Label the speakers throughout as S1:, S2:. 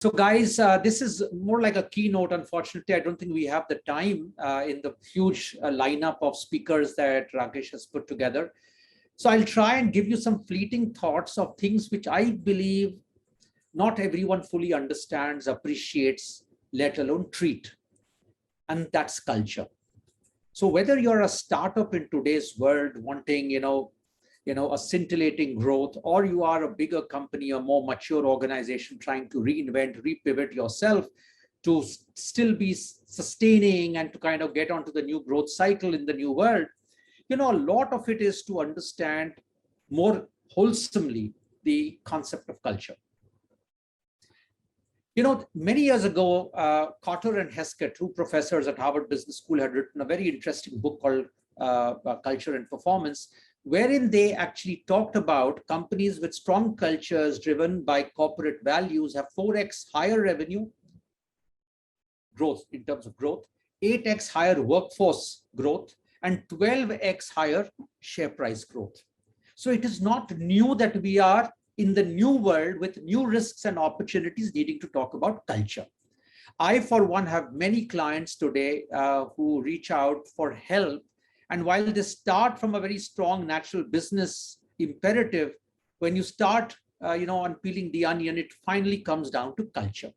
S1: So guys, this is more like a keynote. Unfortunately, I don't think we have the time in the huge lineup of speakers that Rakesh has put together. So I'll try and give you some fleeting thoughts of things which I believe not everyone fully understands, appreciates, let alone treat. And that's culture. So whether you're a startup in today's world wanting, a scintillating growth, or you are a bigger company, a more mature organization trying to reinvent, repivot yourself to still be sustaining and to kind of get onto the new growth cycle in the new world, a lot of it is to understand more wholesomely the concept of culture. Many years ago, Cotter and Heskett, two professors at Harvard Business School, had written a very interesting book called Culture and Performance, wherein they actually talked about companies with strong cultures driven by corporate values have 4x higher revenue growth in terms of growth, 8x higher workforce growth, and 12x higher share price growth. So it is not new that we are in the new world with new risks and opportunities needing to talk about culture. I, for one, have many clients today who reach out for help. And while they start from a very strong natural business imperative, when you start, on peeling the onion, it finally comes down to culture.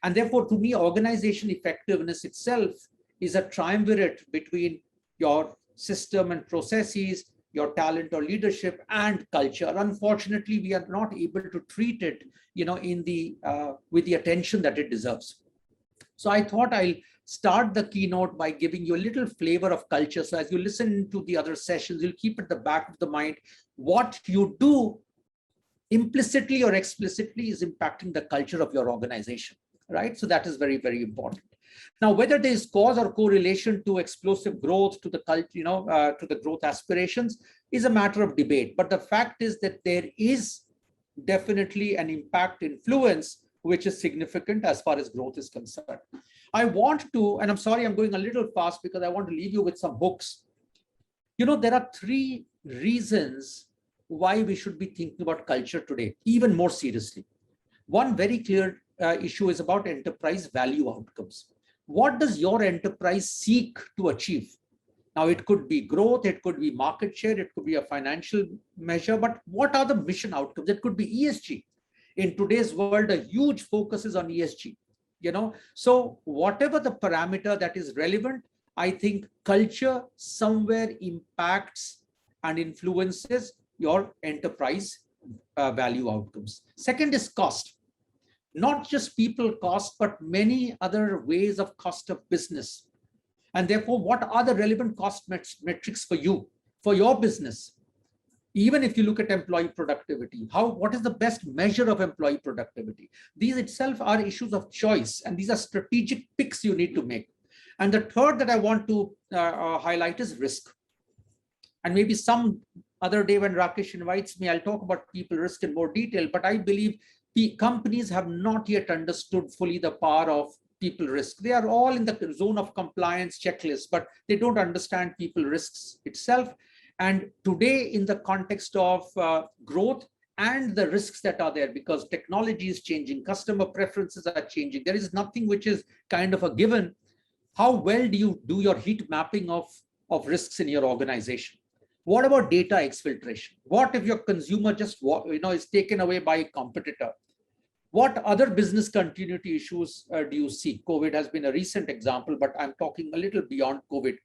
S1: And therefore, to me, organization effectiveness itself is a triumvirate between your system and processes, your talent or leadership, and culture. Unfortunately, we are not able to treat it, with the attention that it deserves. So I thought I'll start the keynote by giving you a little flavor of culture. So as you listen to the other sessions, you'll keep at the back of the mind what you do implicitly or explicitly is impacting the culture of your organization, right? So that is very, very important. Now, whether there is cause or correlation to explosive growth, to the culture, to the growth aspirations, is a matter of debate. But the fact is that there is definitely an impact influence which is significant as far as growth is concerned. I want to, and I'm sorry, I'm going a little fast because I want to leave you with some books. There are 3 reasons why we should be thinking about culture today, even more seriously. One very clear issue is about enterprise value outcomes. What does your enterprise seek to achieve? Now, it could be growth, it could be market share, it could be a financial measure, but what are the mission outcomes? It could be ESG. In today's world, a huge focus is on ESG. So whatever the parameter that is relevant, I think culture somewhere impacts and influences your enterprise value outcomes. Second is cost. Not just people cost, but many other ways of cost of business. And therefore, what are the relevant cost metrics for you, for your business? Even if you look at employee productivity, what is the best measure of employee productivity? These itself are issues of choice, and these are strategic picks you need to make. And the third that I want to highlight is risk. And maybe some other day when Rakesh invites me, I'll talk about people risk in more detail, but I believe the companies have not yet understood fully the power of people risk. They are all in the zone of compliance checklist, but they don't understand people risks itself. And today, in the context of growth and the risks that are there, because technology is changing, customer preferences are changing, there is nothing which is kind of a given. How well do you do your heat mapping of risks in your organization? What about data exfiltration? What if your consumer just is taken away by a competitor? What other business continuity issues do you see? COVID has been a recent example, but I'm talking a little beyond COVID.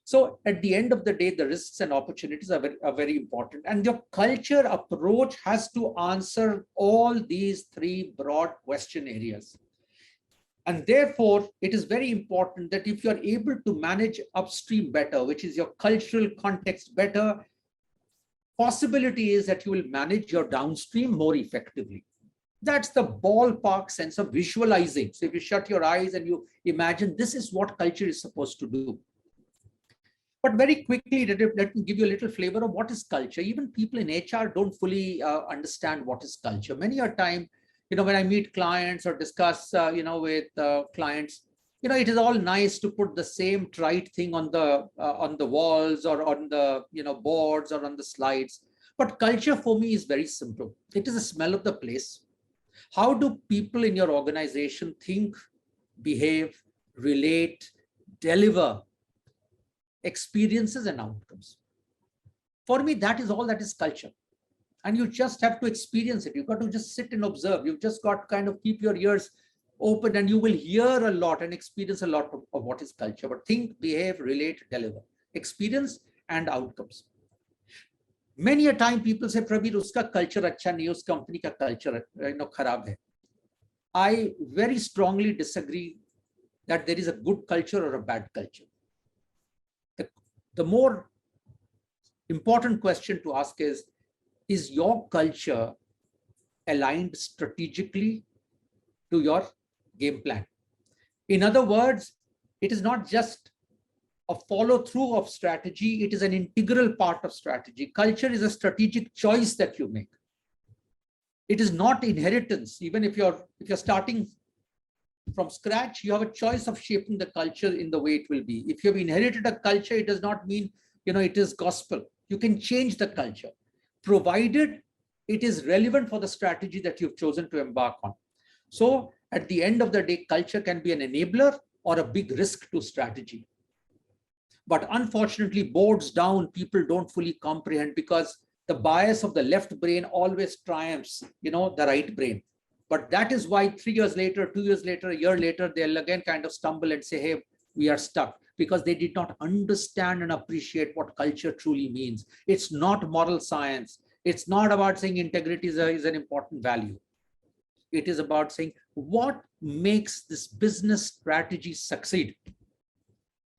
S1: So at the end of the day, the risks and opportunities are very important. And your culture approach has to answer all these 3 broad question areas. And therefore, it is very important that if you're able to manage upstream better, which is your cultural context better, possibility is that you will manage your downstream more effectively. That's the ballpark sense of visualizing. So if you shut your eyes and you imagine this is what culture is supposed to do. But very quickly, let me give you a little flavor of what is culture. Even people in HR don't fully understand what is culture. Many a time, when I meet clients or discuss, with clients, it is all nice to put the same trite thing on the walls or on the, boards or on the slides. But culture for me is very simple. It is a smell of the place. How do people in your organization think, behave, relate, deliver experiences and outcomes? For me, that is all that is culture. And you just have to experience it. You've got to just sit and observe. You've just got to kind of keep your ears open, and you will hear a lot and experience a lot of what is culture. But think, behave, relate, deliver, experience and outcomes. Many a time people say, Prabir, uska culture acha nahi, us company ka culture kharab hai. I very strongly disagree that there is a good culture or a bad culture. The more important question to ask is your culture aligned strategically to your game plan? In other words, it is not just a follow through of strategy, it is an integral part of strategy. Culture is a strategic choice that you make. It is not inheritance. Even if you're starting from scratch, you have a choice of shaping the culture in the way it will be. If you have inherited a culture, it does not mean it is gospel. You can change the culture, provided it is relevant for the strategy that you've chosen to embark on. So at the end of the day, culture can be an enabler or a big risk to strategy. But unfortunately, boards down, people don't fully comprehend, because the bias of the left brain always triumphs, the right brain. But that is why 3 years later, 2 years later, a year later, they'll again kind of stumble and say, hey, we are stuck, because they did not understand and appreciate what culture truly means. It's not moral science. It's not about saying integrity is an important value. It is about saying what makes this business strategy succeed.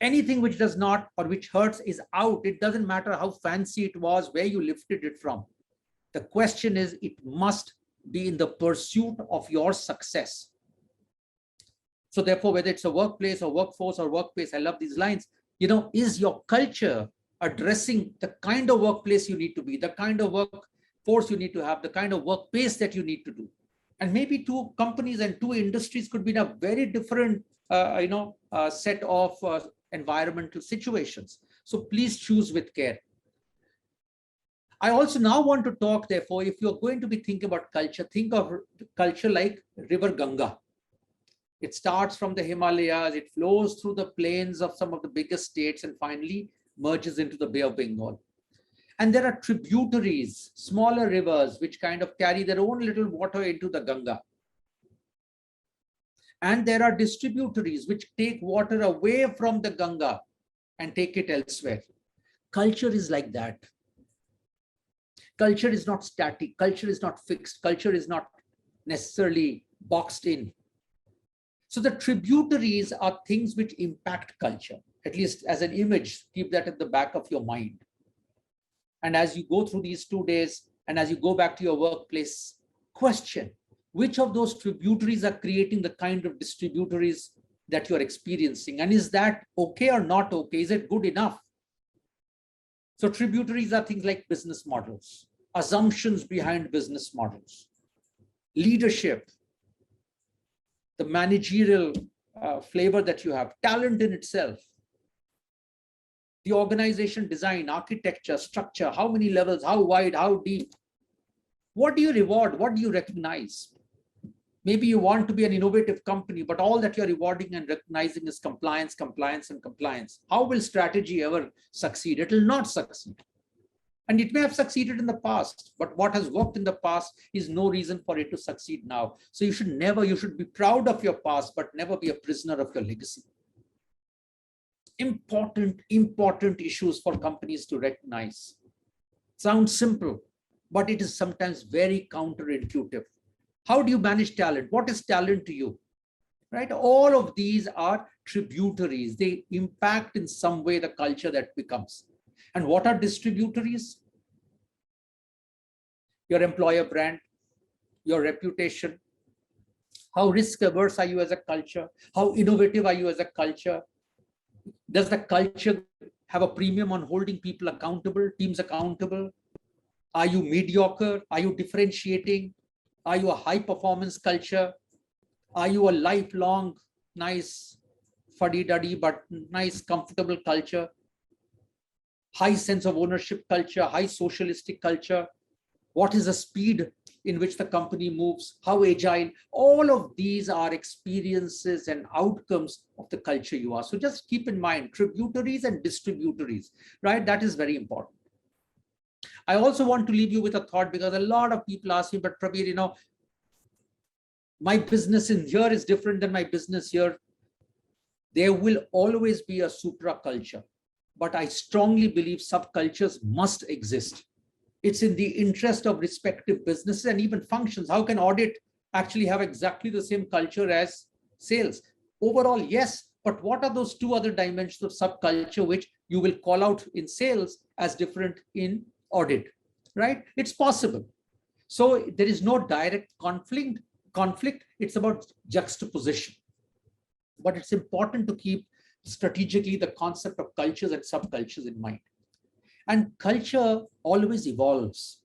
S1: Anything which does not or which hurts is out. It doesn't matter how fancy it was, where you lifted it from. The question is, it must be in the pursuit of your success. So therefore, whether it's a workplace or workforce or workplace, I love these lines, is your culture addressing the kind of workplace you need to be, the kind of workforce you need to have, the kind of work pace that you need to do. And maybe two companies and two industries could be in a very different, set of environmental situations. So please choose with care. I also now want to talk, therefore, if you're going to be thinking about culture, think of culture like River Ganga. It starts from the Himalayas, it flows through the plains of some of the biggest states, and finally merges into the Bay of Bengal. And there are tributaries, smaller rivers, which kind of carry their own little water into the Ganga. And there are distributaries which take water away from the Ganga and take it elsewhere. Culture is like that. Culture is not static. Culture is not fixed. Culture is not necessarily boxed in. So the tributaries are things which impact culture, at least as an image. Keep that at the back of your mind. And as you go through these 2 days, and as you go back to your workplace, question which of those tributaries are creating the kind of distributaries that you're experiencing. And is that okay or not okay? Is it good enough? So tributaries are things like business models, assumptions behind business models, leadership, the managerial flavor that you have, talent in itself, the organization design, architecture, structure, how many levels, how wide, how deep. What do you reward? What do you recognize? Maybe you want to be an innovative company, but all that you're rewarding and recognizing is compliance, compliance, and compliance. How will strategy ever succeed? It will not succeed. And it may have succeeded in the past, but what has worked in the past is no reason for it to succeed now. So you should be proud of your past, but never be a prisoner of your legacy. Important issues for companies to recognize. Sounds simple, but it is sometimes very counterintuitive. How do you manage talent? What is talent to you? Right? All of these are tributaries. They impact in some way the culture that becomes. And what are distributaries? Your employer brand, your reputation. How risk averse are you as a culture? How innovative are you as a culture? Does the culture have a premium on holding people accountable, teams accountable? Are you mediocre? Are you differentiating? Are you a high performance culture? Are you a lifelong, nice fuddy-duddy, but nice, comfortable culture? High sense of ownership culture, high socialistic culture? What is the speed in which the company moves, how agile, all of these are experiences and outcomes of the culture you are. So just keep in mind tributaries and distributaries, right? That is very important. I also want to leave you with a thought, because a lot of people ask me, but Prabir, my business in here is different than my business here. There will always be a supra culture, but I strongly believe subcultures must exist. It's in the interest of respective businesses and even functions. How can audit actually have exactly the same culture as sales? Overall, yes, but what are those two other dimensions of subculture which you will call out in sales as different in audit, right? It's possible. So there is no direct conflict. It's about juxtaposition. But it's important to keep strategically the concept of cultures and subcultures in mind. And culture always evolves.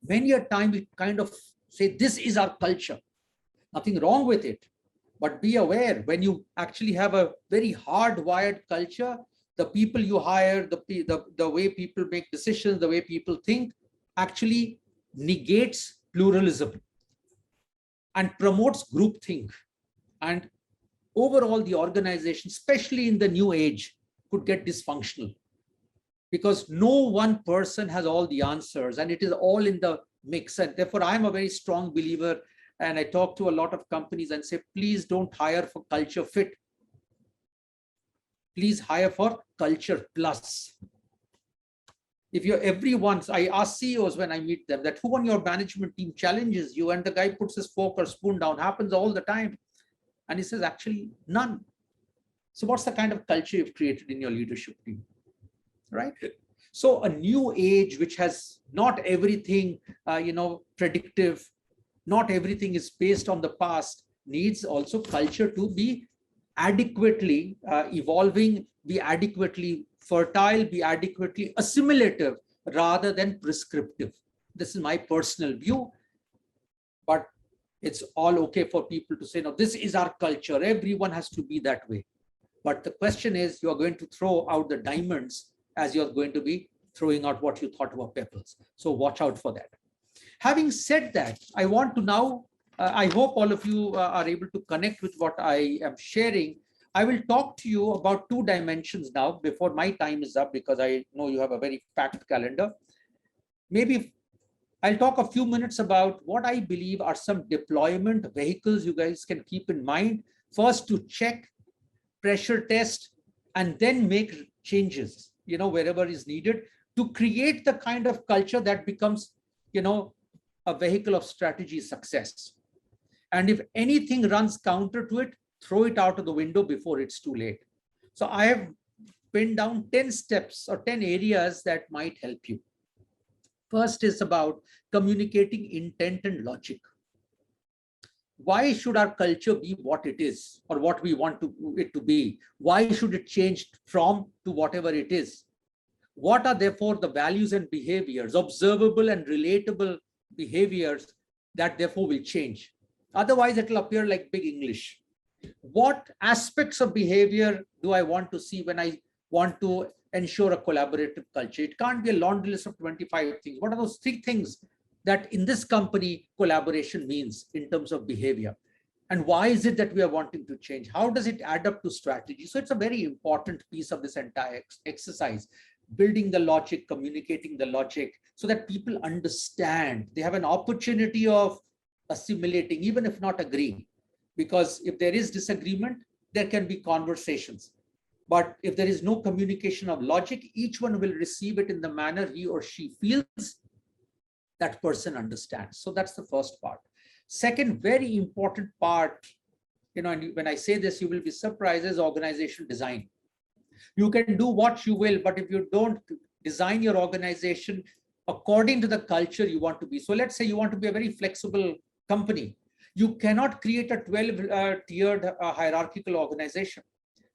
S1: Many a time we kind of say, this is our culture. Nothing wrong with it. But be aware, when you actually have a very hardwired culture, the people you hire, the way people make decisions, the way people think, actually negates pluralism and promotes groupthink. And overall, the organization, especially in the new age, could get dysfunctional, because no one person has all the answers and it is all in the mix. And therefore, I'm a very strong believer, and I talk to a lot of companies and say, please don't hire for culture fit. Please hire for culture plus. If you're everyone's, I ask CEOs when I meet them that who on your management team challenges you, and the guy puts his fork or spoon down, happens all the time. And he says, actually, none. So what's the kind of culture you've created in your leadership team, right? So a new age, which has not everything, predictive, not everything is based on the past, needs also culture to be adequately evolving, be adequately fertile, be adequately assimilative rather than prescriptive. This is my personal view, but it's all okay for people to say, no, this is our culture. Everyone has to be that way. But the question is, you're going to throw out the diamonds as you're going to be throwing out what you thought were pebbles. So watch out for that. Having said that, I want to now, I hope all of you are able to connect with what I am sharing. I will talk to you about two dimensions now before my time is up, because I know you have a very packed calendar. Maybe I'll talk a few minutes about what I believe are some deployment vehicles you guys can keep in mind. First, to check, pressure test, and then make changes, wherever is needed, to create the kind of culture that becomes, a vehicle of strategy success. And if anything runs counter to it, throw it out of the window before it's too late. So I have pinned down 10 steps or 10 areas that might help you. First is about communicating intent and logic. Why should our culture be what it is, or what we want it to be? Why should it change from to whatever it is? What are therefore the values and behaviors, observable and relatable behaviors, that therefore will change? Otherwise, it will appear like big English. What aspects of behavior do I want to see when I want to ensure a collaborative culture? It can't be a laundry list of 25 things. What are those 3 things that in this company collaboration means in terms of behavior? And why is it that we are wanting to change? How does it add up to strategy? So it's a very important piece of this entire exercise, building the logic, communicating the logic, so that people understand. They have an opportunity of assimilating, even if not agreeing. Because if there is disagreement, there can be conversations. But if there is no communication of logic, each one will receive it in the manner he or she feels that person understands. So that's the first part. Second, very important part, and when I say this, you will be surprised, is organization design. You can do what you will, but if you don't design your organization according to the culture you want to be. So let's say you want to be a very flexible company. You cannot create a 12-tiered hierarchical organization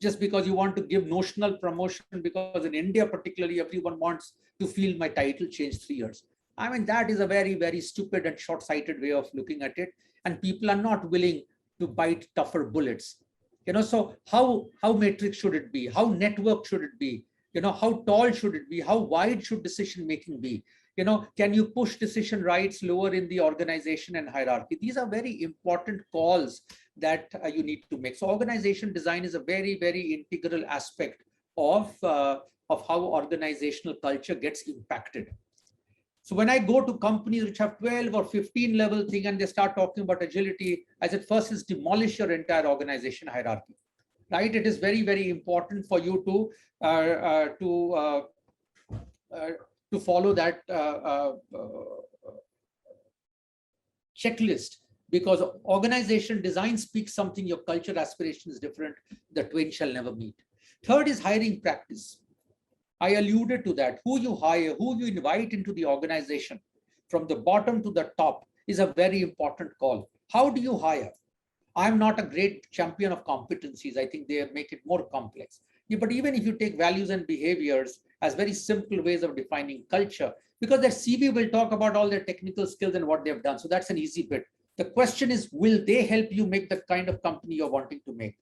S1: just because you want to give notional promotion, because in India particularly, everyone wants to feel my title changed 3 years. I mean, that is a very, very stupid and short-sighted way of looking at it. And people are not willing to bite tougher bullets. So how matrix should it be? How network should it be? How tall should it be? How wide should decision-making be? Can you push decision rights lower in the organization and hierarchy? These are very important calls that you need to make. So organization design is a very, very integral aspect of how organizational culture gets impacted. So when I go to companies which have 12 or 15 level thing and they start talking about agility, I said, first is demolish your entire organization hierarchy, right? It is very, very important for you to follow that checklist, because organization design speaks something, your culture aspiration is different, the twain shall never meet. Third is hiring practice. I alluded to that. Who you hire, who you invite into the organization, from the bottom to the top, is a very important call. How do you hire? I'm not a great champion of competencies. I think they make it more complex. Yeah, but even if you take values and behaviors as very simple ways of defining culture, because their CV will talk about all their technical skills and what they've done. So that's an easy bit. The question is, will they help you make the kind of company you're wanting to make?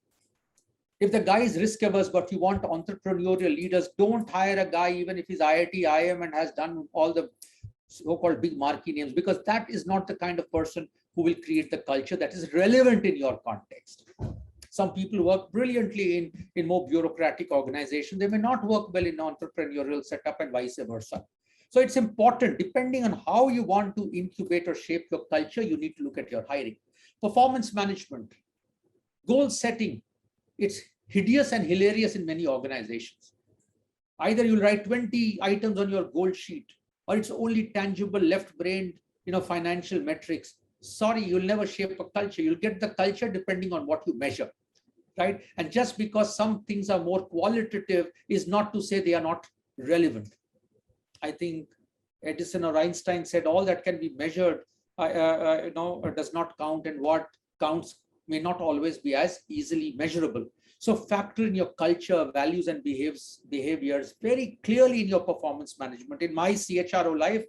S1: If the guy is risk averse, but you want entrepreneurial leaders, don't hire a guy, even if he's IIT, IIM, and has done all the so-called big marquee names, because that is not the kind of person who will create the culture that is relevant in your context. Some people work brilliantly in more bureaucratic organizations. They may not work well in entrepreneurial setup and vice versa. So it's important, depending on how you want to incubate or shape your culture, you need to look at your hiring. Performance management, goal setting. It's hideous and hilarious in many organizations. Either you'll write 20 items on your goal sheet, or it's only tangible left-brained, financial metrics. Sorry, you'll never shape a culture. You'll get the culture depending on what you measure, right? And just because some things are more qualitative is not to say they are not relevant. I think Edison or Einstein said all that can be measured, does not count, and what counts may not always be as easily measurable. So factor in your culture, values, and behaviors very clearly in your performance management. In my CHRO life,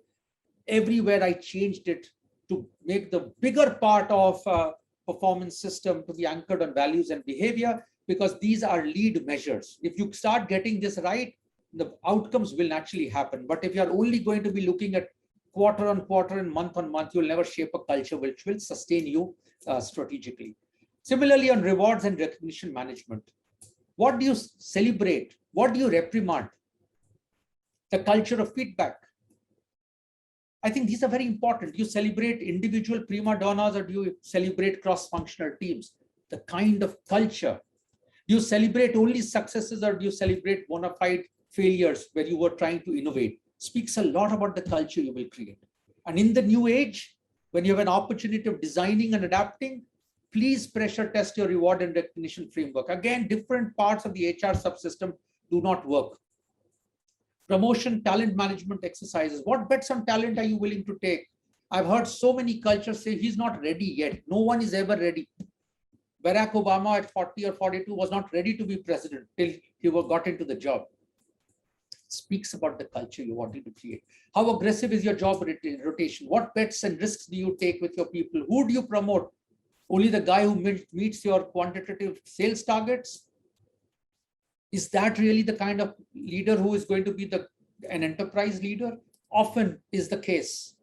S1: everywhere I changed it to make the bigger part of performance system to be anchored on values and behavior, because these are lead measures. If you start getting this right, the outcomes will naturally happen. But if you're only going to be looking at quarter on quarter and month on month, you'll never shape a culture which will sustain you strategically. Similarly, on rewards and recognition management, what do you celebrate? What do you reprimand? The culture of feedback. I think these are very important. Do you celebrate individual prima donnas, or do you celebrate cross-functional teams? The kind of culture. Do you celebrate only successes, or do you celebrate bona fide failures where you were trying to innovate? Speaks a lot about the culture you will create. And in the new age, when you have an opportunity of designing and adapting, please pressure test your reward and recognition framework. Again, different parts of the HR subsystem do not work. Promotion, talent management exercises. What bets on talent are you willing to take? I've heard so many cultures say he's not ready yet. No one is ever ready. Barack Obama at 40 or 42 was not ready to be president till he got into the job. Speaks about the culture you wanted to create. How aggressive is your job rotation? What bets and risks do you take with your people? Who do you promote? Only the guy who meets your quantitative sales targets? Is that really the kind of leader who is going to be an enterprise leader? Often is the case.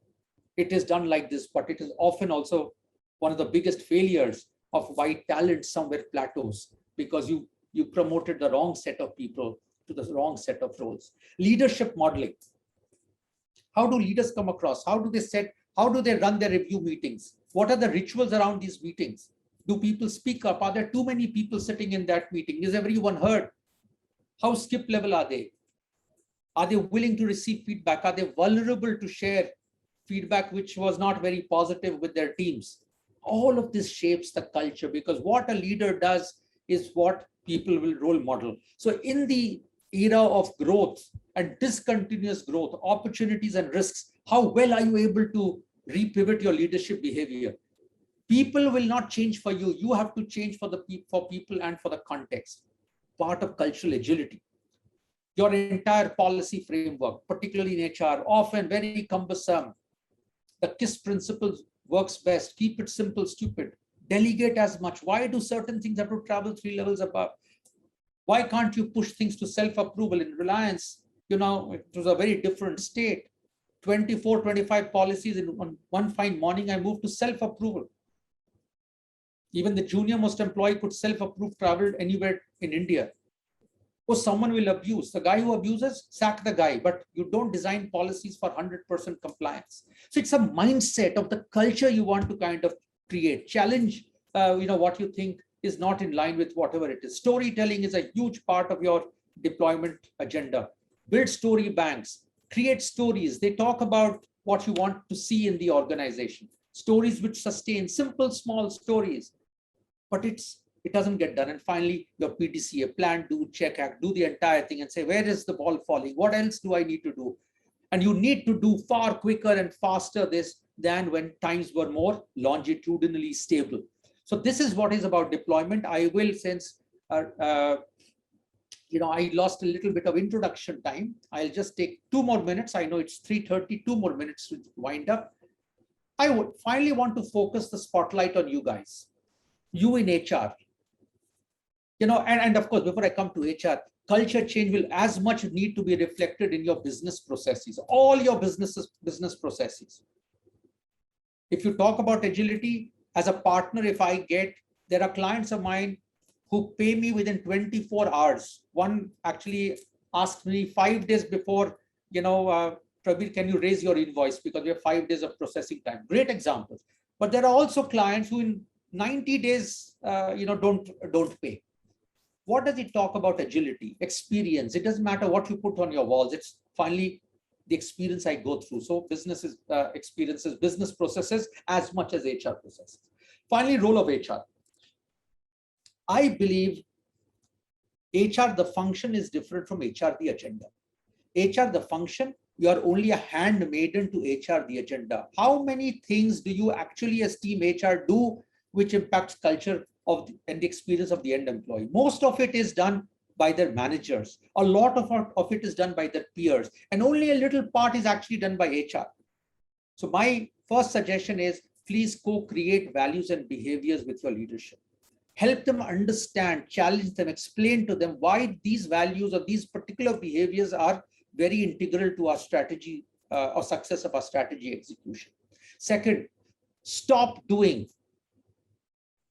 S1: It is done like this, but it is often also one of the biggest failures of why talent somewhere plateaus, because you promoted the wrong set of people to the wrong set of roles. Leadership modeling. How do leaders come across? How do they run their review meetings? What are the rituals around these meetings? Do people speak up? Are there too many people sitting in that meeting? Is everyone heard? How skip level are they? Are they willing to receive feedback? Are they vulnerable to share feedback which was not very positive with their teams? All of this shapes the culture, because what a leader does is what people will role model. So in the era of growth and discontinuous growth, opportunities and risks, how well are you able to repivot your leadership behavior? People will not change for you. You have to change for people and for the context. Part of cultural agility. Your entire policy framework, particularly in HR, often very cumbersome. The KISS principle works best. Keep it simple, stupid. Delegate as much. Why do certain things have to travel 3 levels above? Why can't you push things to self-approval? In Reliance, it was a very different state. 24, 25 policies in one fine morning. I moved to self-approval. Even the junior most employee could self-approve travel anywhere in India. Or someone will abuse. The guy who abuses, sack the guy, but you don't design policies for 100% compliance. So it's a mindset of the culture you want to kind of create. Challenge, what you think is not in line with whatever it is. Storytelling is a huge part of your deployment agenda. Build story banks, create stories. They talk about what you want to see in the organization. Stories which sustain, simple, small stories, but it doesn't get done. And finally, your PDCA, plan, do, check, act, do the entire thing and say, where is the ball falling? What else do I need to do? And you need to do far quicker and faster this than when times were more longitudinally stable. So this is what is about deployment. I will, since I lost a little bit of introduction time, I'll just take 2 more minutes. I know it's 3:30, 2 more minutes to wind up. I would finally want to focus the spotlight on you guys, you in HR. And of course, before I come to HR, culture change will as much need to be reflected in your business processes, all your business processes. If you talk about agility, as a partner, there are clients of mine who pay me within 24 hours. One actually asked me 5 days before, Prabir, can you raise your invoice because we have 5 days of processing time. Great examples. But there are also clients who in 90 days, don't pay. What does it talk about agility? Experience. It doesn't matter what you put on your walls. It's finally the experience I go through. So businesses experiences, business processes as much as HR processes. Finally, role of HR. I believe HR, the function is different from HR, the agenda. HR, the function, you are only a handmaiden to HR, the agenda. How many things do you actually as team HR do which impacts culture and the experience of the end employee? Most of it is done by their managers. A lot of it is done by their peers, and only a little part is actually done by HR. So my first suggestion is, please co-create values and behaviors with your leadership. Help them understand, challenge them, explain to them why these values or these particular behaviors are very integral to our strategy or success of our strategy execution. Second, stop doing.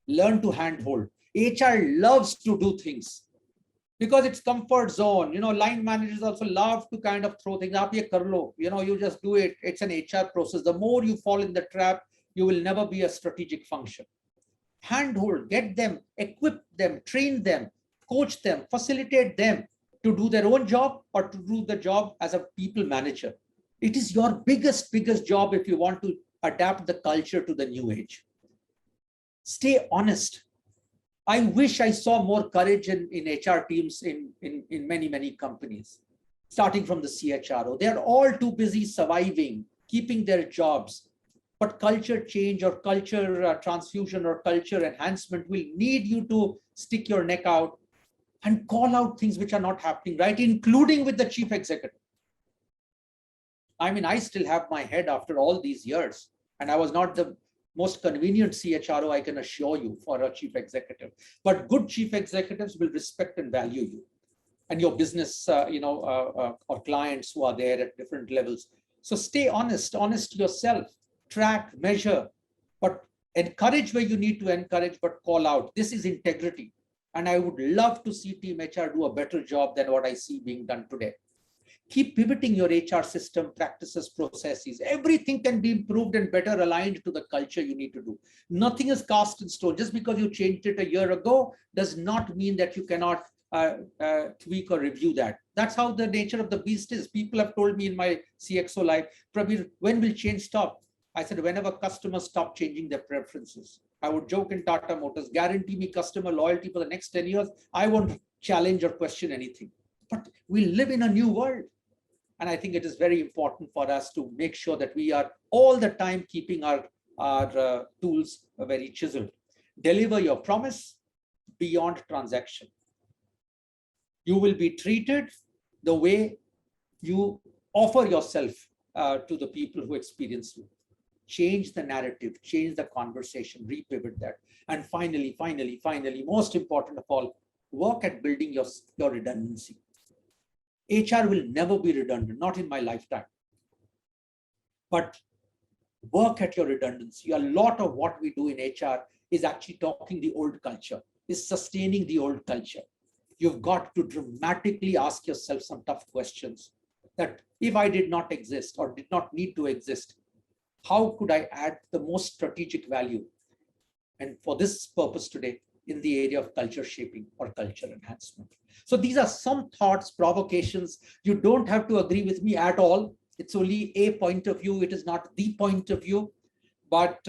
S1: Learn to handhold. HR loves to do things because it's comfort zone. Line managers also love to kind of throw things up. You just do it. It's an HR process. The more you fall in the trap, you will never be a strategic function. Handhold, get them, equip them, train them, coach them, facilitate them to do their own job or to do the job as a people manager. It is your biggest job if you want to adapt the culture to the new age. Stay honest. I wish I saw more courage in HR teams in many companies, starting from the CHRO. They're all too busy surviving, keeping their jobs. But culture change or culture transfusion or culture enhancement will need you to stick your neck out and call out things which are not happening, right? Including with the chief executive. I mean, I still have my head after all these years, and I was not the most convenient CHRO, I can assure you, for a chief executive. But good chief executives will respect and value you and your business, or clients who are there at different levels. So stay honest yourself. Track, measure, but encourage where you need to encourage, but call out. This is integrity. And I would love to see Team HR do a better job than what I see being done today. Keep pivoting your HR system, practices, processes. Everything can be improved and better aligned to the culture you need to do. Nothing is cast in stone. Just because you changed it a year ago does not mean that you cannot tweak or review that. That's how the nature of the beast is. People have told me in my CXO life, Prabir, when will change stop? I said, whenever customers stop changing their preferences. I would joke in Tata Motors, guarantee me customer loyalty for the next 10 years. I won't challenge or question anything. But we live in a new world. And I think it is very important for us to make sure that we are all the time keeping our tools very chiseled. Deliver your promise beyond transaction. You will be treated the way you offer yourself to the people who experience you. Change the narrative, change the conversation, repivot that. And finally, most important of all, work at building your redundancy. HR will never be redundant, not in my lifetime. but work at your redundancy. A lot of what we do in HR is actually talking the old culture, is sustaining the old culture. You've got to dramatically ask yourself some tough questions that if I did not exist or did not need to exist, how could I add the most strategic value? And for this purpose today, in the area of culture shaping or culture enhancement. So these are some thoughts, provocations. You don't have to agree with me at all. It's only a point of view. It is not the point of view. But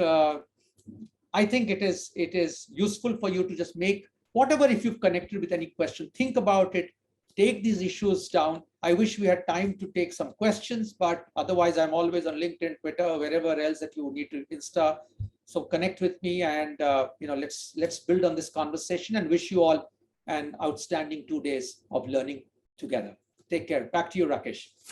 S1: I think it is useful for you to just make whatever, if you've connected with any question, think about it, take these issues down. I wish we had time to take some questions, but otherwise I'm always on LinkedIn, Twitter, wherever else that you need to, Insta. So connect with me, and let's build on this conversation, and wish you all an outstanding 2 days of learning together. Take care. Back to you, Rakesh.